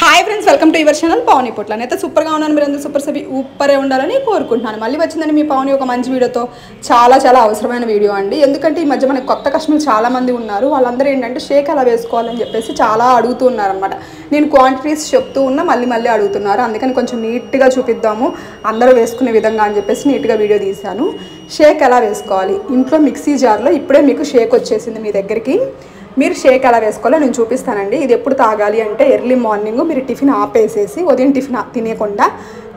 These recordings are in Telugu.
Hi friends, welcome to your channel Pavani Potla. నేనైతే సూపర్గా ఉన్నాను. మీరు అందరూ సూపరే ఉండాలని కోరుకుంటున్నాను. మళ్ళీ వచ్చిందని మీ పవని ఒక మంచి వీడియోతో. చాలా అవసరమైన వీడియో అండి. ఎందుకంటే ఈ మధ్య మనకి కొత్త కస్టమర్లు చాలామంది ఉన్నారు. వాళ్ళందరూ ఏంటంటే షేక్ ఎలా వేసుకోవాలని చెప్పేసి చాలా అడుగుతూ ఉన్నారనమాట. నేను క్వాంటిటీస్ చెప్తూ ఉన్నా, మళ్ళీ అడుగుతున్నారు. అందుకని కొంచెం నీట్గా చూపిద్దాము అందరూ వేసుకునే విధంగా అని చెప్పేసి నీట్గా వీడియో తీశాను. షేక్ ఎలా వేసుకోవాలి ఇంట్లో మిక్సీ జార్లో. ఇప్పుడే మీకు షేక్ వచ్చేసింది మీ దగ్గరికి. మీరు షేక్ ఎలా వేసుకోవాలో నేను చూపిస్తానండి. ఇది ఎప్పుడు తాగాలి అంటే ఎర్లీ మార్నింగ్ మీరు టిఫిన్ ఆపేసేసి ఉదయం టిఫిన్ తినేయకుండా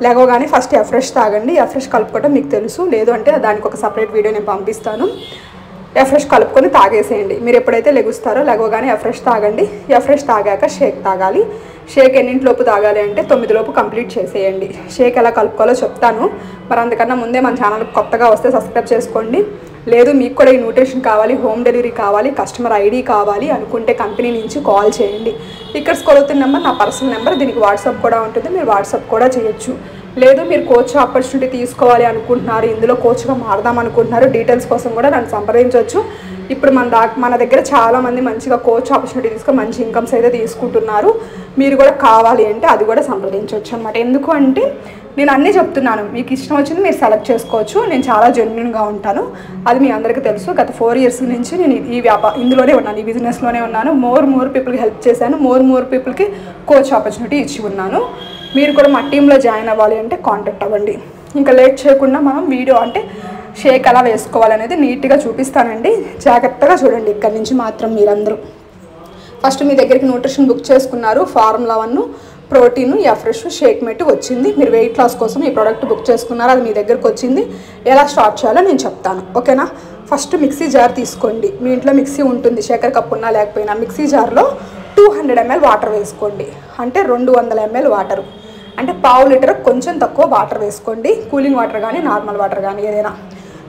లేవగానే ఫస్ట్ ఎఫ్రెష్ తాగండి. ఎఫ్రెష్ కలుపుకోవడం మీకు తెలుసు, లేదు అంటే దానికి ఒక సపరేట్ వీడియో నేను పంపిస్తాను. ఎఫ్రెష్ కలుపుకొని తాగేసేయండి. మీరు ఎప్పుడైతే లెగుస్తారో లేవగానే ఎఫ్రెష్ తాగండి. ఎఫ్రెష్ తాగాక షేక్ తాగాలి. షేక్ ఎన్నింటిలోపు తాగాలి అంటే 9 లోపు కంప్లీట్ చేసేయండి. షేక్ ఎలా కలుపుకోవాలో చెప్తాను. మరి అందుకన్నా ముందే మన ఛానల్ కొత్తగా వస్తే సబ్స్క్రైబ్ చేసుకోండి. లేదు మీకు కూడా ఈ న్యూట్రిషన్ కావాలి, హోమ్ డెలివరీ కావాలి, కస్టమర్ ఐడి కావాలి అనుకుంటే కంపెనీ నుంచి కాల్ చేయండి. ఇక్కడ స్క్రోల్ అవుతున్న నెంబర్ నా పర్సనల్ నెంబర్. దీనికి వాట్సాప్ కూడా ఉంటుంది, మీరు వాట్సాప్ కూడా చేయొచ్చు. లేదు మీరు కోచ్ ఆపర్చునిటీ తీసుకోవాలి అనుకుంటున్నారు, ఇందులో కోచ్గా మారదాం అనుకుంటున్నారు, డీటెయిల్స్ కోసం కూడా నన్ను సంప్రదించవచ్చు. ఇప్పుడు మన దగ్గర చాలామంది మంచిగా కోచ్ ఆపర్చునిటీ తీసుకొని మంచి ఇన్కమ్స్ అయితే తీసుకుంటున్నారు. మీరు కూడా కావాలి అంటే అది కూడా సంప్రదించవచ్చు అనమాట. ఎందుకు అంటే నేను అన్నీ చెప్తున్నాను, మీకు ఇష్టం వచ్చింది మీరు సెలెక్ట్ చేసుకోవచ్చు. నేను చాలా జెన్యూన్గా ఉంటాను, అది మీ అందరికీ తెలుసు. గత 4 years నుంచి నేను ఇందులోనే ఉన్నాను, ఈ బిజినెస్లోనే ఉన్నాను. మోర్ పీపుల్కి హెల్ప్ చేశాను, మోర్ పీపుల్కి కోచ్ ఆపర్చునిటీ ఇచ్చి ఉన్నాను. మీరు కూడా మా టీంలో జాయిన్ అవ్వాలి అంటే కాంటాక్ట్ అవ్వండి. ఇంకా లేట్ చేయకుండా మనం వీడియో అంటే షేక్ ఎలా వేసుకోవాలనేది నీట్గా చూపిస్తానండి. జాగ్రత్తగా చూడండి. ఇక్కడి నుంచి మాత్రం మీరందరూ ఫస్ట్ మీ దగ్గరికి న్యూట్రిషన్ బుక్ చేసుకున్నారు. ఫార్ములా 1 ప్రోటీన్ ఎఫ్రెష్ షేక్ మెట్ వచ్చింది. మీరు వెయిట్ లాస్ కోసం ఈ ప్రోడక్ట్ బుక్ చేసుకున్నారు, అది మీ దగ్గరకు వచ్చింది. ఎలా స్టార్ట్ చేయాలో నేను చెప్తాను, ఓకేనా. ఫస్ట్ మిక్సీ జార్ తీసుకోండి. మీ ఇంట్లో మిక్సీ ఉంటుంది, శేఖర్ కప్ ఉన్నా లేకపోయినా. మిక్సీ జార్లో 200 ml వాటర్ వేసుకోండి. అంటే 200 ml వాటర్ అంటే 1/2 లీటర్ కొంచెం తక్కువ వాటర్ వేసుకోండి. కూలింగ్ వాటర్ కానీ నార్మల్ వాటర్ కానీ ఏదైనా.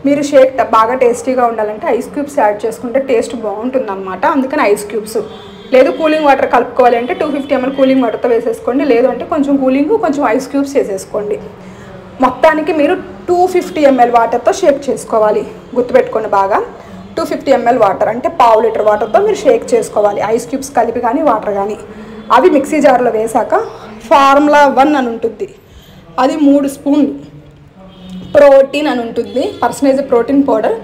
మీరు షేక్ బాగా టేస్టీగా ఉండాలంటే ఐస్ క్యూబ్స్ యాడ్ చేసుకుంటే టేస్ట్ బాగుంటుందన్నమాట. అందుకని ఐస్ క్యూబ్స్. లేదు కూలింగ్ వాటర్ కలుపుకోవాలి అంటే 250 ml కూలింగ్ వాటర్తో వేసేసుకోండి. లేదు అంటే కొంచెం కూలింగ్ కొంచెం ఐస్ క్యూబ్స్ వేసేసుకోండి. మొత్తానికి మీరు 250 ml వాటర్తో షేక్ చేసుకోవాలి. గుర్తుపెట్టుకోండి బాగా. 250 ml వాటర్ అంటే 1/2 లీటర్ వాటర్తో మీరు షేక్ చేసుకోవాలి. ఐస్ క్యూబ్స్ కలిపి కానీ వాటర్ కానీ. అవి మిక్సీ జార్లో వేసాక ఫార్ములా 1 అని ఉంటుంది, అది 3 స్పూన్లు. ప్రోటీన్ అని ఉంటుంది, పర్సనైజ్ ప్రోటీన్ పౌడర్,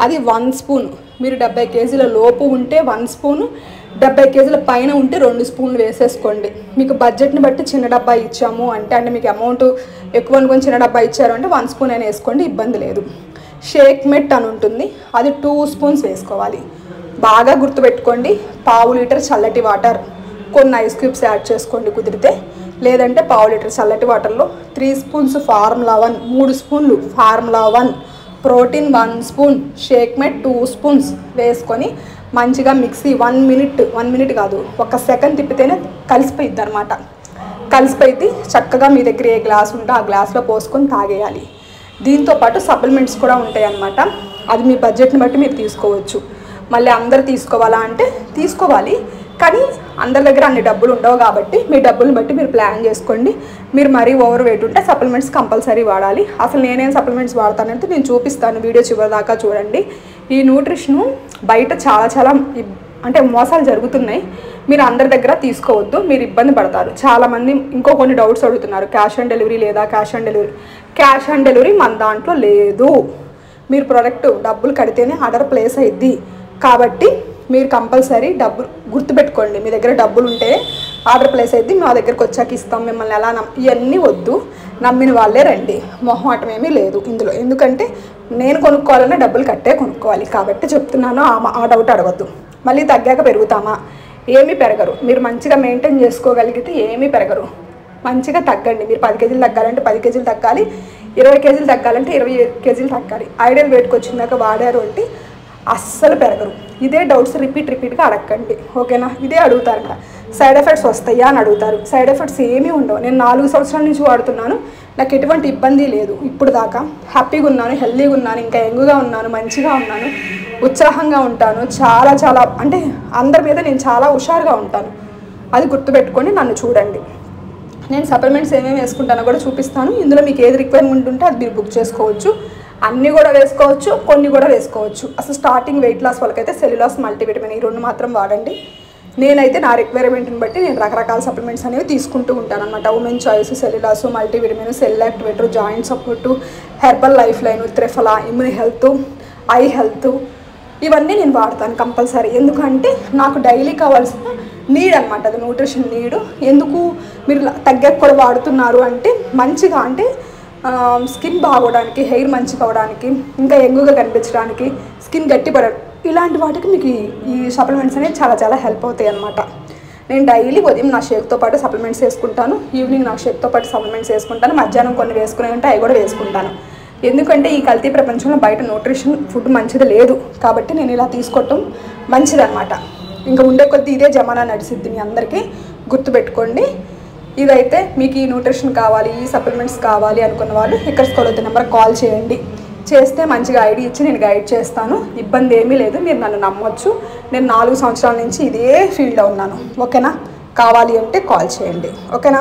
అది 1 స్పూన్. మీరు 70 kg లోపు ఉంటే 1 స్పూను, 70 kg పైన ఉంటే 2 స్పూన్లు వేసేసుకోండి. మీకు బడ్జెట్ని బట్టి చిన్న డబ్బా ఇచ్చాము అంటే మీకు అమౌంట్ ఎక్కువ అనుకొని చిన్న డబ్బా ఇచ్చారు అంటే 1 స్పూన్ అయినా వేసుకోండి, ఇబ్బంది లేదు. షేక్ మెట్ అని ఉంటుంది, అది 2 స్పూన్స్ వేసుకోవాలి. బాగా గుర్తుపెట్టుకోండి. 1/2 లీటర్ చల్లటి వాటర్, కొన్ని ఐస్ క్యూబ్స్ యాడ్ చేసుకోండి కుదిరితే. లేదంటే 1/2 లీటర్ చల్లటి వాటర్లో 3 స్పూన్స్ ఫార్ములా 1, 3 స్పూన్లు ఫార్ములా 1, ప్రోటీన్ 1 స్పూన్, షేక్ మెట్ 2 స్పూన్స్ వేసుకొని మంచిగా మిక్సీ 1 మినిట్ కాదు 1 సెకండ్ తిప్పితేనే కలిసిపోయిద్ది అనమాట. కలిసిపోయి చక్కగా మీ దగ్గర ఏ గ్లాస్ ఉంటే ఆ గ్లాస్లో పోసుకొని తాగేయాలి. దీంతోపాటు సప్లిమెంట్స్ కూడా ఉంటాయి అన్నమాట. అది మీ బడ్జెట్ని బట్టి మీరు తీసుకోవచ్చు. మళ్ళీ అందరు తీసుకోవాలా అంటే తీసుకోవాలి, కానీ అందరి దగ్గర అన్ని డబ్బులు ఉండవు కాబట్టి మీ డబ్బులను బట్టి మీరు ప్లాన్ చేసుకోండి. మీరు మరీ ఓవర్ వెయిట్ ఉంటే సప్లిమెంట్స్ కంపల్సరీ వాడాలి. అసలు నేనేం సప్లిమెంట్స్ వాడతానంటే నేను చూపిస్తాను, వీడియో చివరి దాకా చూడండి. ఈ న్యూట్రిషను బయట చాలా అంటే మోసాలు జరుగుతున్నాయి. మీరు అందరి దగ్గర తీసుకోవద్దు, మీరు ఇబ్బంది పడతారు. చాలామంది ఇంకో కొన్ని డౌట్స్ అడుగుతున్నారు, క్యాష్ ఆన్ డెలివరీ లేదా? క్యాష్ ఆన్ డెలివరీ మన దాంట్లో లేదు. మీరు ప్రోడక్ట్ డబ్బులు కడితేనే ఆర్డర్ ప్లేస్ అయ్యిద్ది. కాబట్టి మీరు కంపల్సరీ డబ్బులు గుర్తుపెట్టుకోండి. మీ దగ్గర డబ్బులు ఉంటే ఆర్డర్ ప్లేస్ అయ్యిద్ది. మా దగ్గరకు వచ్చాక ఇస్తాం, మిమ్మల్ని ఎలా ఇవన్నీ వద్దు. నమ్మిన వాళ్ళే రండి, మొహమాటం ఏమీ లేదు ఇందులో. ఎందుకంటే నేను కొనుక్కోవాలన్నా డబ్బులు కట్టే కొనుక్కోవాలి కాబట్టి చెప్తున్నాను. ఆ డౌట్ అడగద్దు. మళ్ళీ తగ్గాక పెరుగుతామా? ఏమీ పెరగరు. మీరు మంచిగా మెయింటైన్ చేసుకోగలిగితే ఏమీ పెరగరు. మంచిగా తగ్గండి. మీరు 10 kg తగ్గాలంటే 10 kg తగ్గాలి, 20 kg తగ్గాలంటే 20 kg తగ్గాలి. ఐడియల్ వెయిట్కి వచ్చిందాక వాడారు అంటే అస్సలు పెరగరు. ఇదే డౌట్స్ రిపీట్గా అడగండి, ఓకేనా. ఇదే అడుగుతారంట, సైడ్ ఎఫెక్ట్స్ వస్తాయా అని అడుగుతారు. సైడ్ ఎఫెక్ట్స్ ఏమీ ఉండవు. నేను 4 సంవత్సరాల నుంచి వాడుతున్నాను, నాకు ఎటువంటి ఇబ్బంది లేదు. ఇప్పుడు దాకా హ్యాపీగా ఉన్నాను, హెల్తీగా ఉన్నాను, ఇంకా యంగ్గా ఉన్నాను, మంచిగా ఉన్నాను, ఉత్సాహంగా ఉంటాను. చాలా అంటే అందరి మీద నేను చాలా హుషారుగా ఉంటాను. అది గుర్తుపెట్టుకొని నన్ను చూడండి. నేను సప్లిమెంట్స్ ఏమేమి వేసుకుంటానో కూడా చూపిస్తాను. ఇందులో మీకు ఏది రిక్వైర్మెంట్ ఉంటే అది మీరు బుక్ చేసుకోవచ్చు. అన్నీ కూడా వేసుకోవచ్చు, కొన్ని కూడా వేసుకోవచ్చు. అసలు స్టార్టింగ్ వెయిట్ లాస్ వాళ్ళకైతే సెల్యులాస్ మల్టీవిటమిన్ ఈ 2 మాత్రం వాడండి. నేనైతే నా రిక్వైర్మెంట్ని బట్టి నేను రకరకాల సప్లిమెంట్స్ అనేవి తీసుకుంటూ ఉంటాను అనమాట. Women choice, cellulose, multivitamin, cell activator, joint support, herbal life line, triphala, immune health, I health, ఇవన్నీ నేను వాడతాను కంపల్సరీ. ఎందుకంటే నాకు డైలీ కావాల్సిన నీడ్ అనమాట, అది న్యూట్రిషన్ నీడ్. ఎందుకు మీరు తగ్గక కూడా వాడుతున్నారు అంటే మంచిగా, అంటే స్కిన్ బాగోవడానికి, హెయిర్ మంచిగా అవడానికి, ఇంకా యంగుగా కనిపించడానికి, స్కిన్ గట్టిపడడం, ఇలాంటి వాటికి మీకు ఈ సప్లిమెంట్స్ అనేవి చాలా చాలా హెల్ప్ అవుతాయి అనమాట. నేను డైలీ ఉదయం నా షేక్తో పాటు సప్లిమెంట్స్ వేసుకుంటాను, ఈవినింగ్ నా షేక్తో పాటు సప్లిమెంట్స్ వేసుకుంటాను, మధ్యాహ్నం కొన్ని వేసుకునే ఉంటే అవి కూడా వేసుకుంటాను. ఎందుకంటే ఈ కల్తీ ప్రపంచంలో బయట న్యూట్రిషన్ ఫుడ్ మంచిది లేదు కాబట్టి నేను ఇలా తీసుకోవటం మంచిదన్నమాట. ఇంకా ఉండే కొద్దీ ఇదే జమానా నడిసిద్ది, మీ అందరికీ గుర్తుపెట్టుకోండి. ఇదైతే మీకు ఈ న్యూట్రిషన్ కావాలి, ఈ సప్లిమెంట్స్ కావాలి అనుకున్న వాళ్ళు ఇక్కడ స్క్రోల్ అవుతున్న నెంబర్ కాల్ చేయండి. చేస్తే మంచిగా ఐడి ఇచ్చి నేను గైడ్ చేస్తాను, ఇబ్బంది ఏమీ లేదు, మీరు నన్ను నమ్మొచ్చు. నేను 4 సంవత్సరాల నుంచి ఇదే ఫీల్డ్లో ఉన్నాను. ఓకేనా? కావాలి అంటే కాల్ చేయండి. ఓకేనా?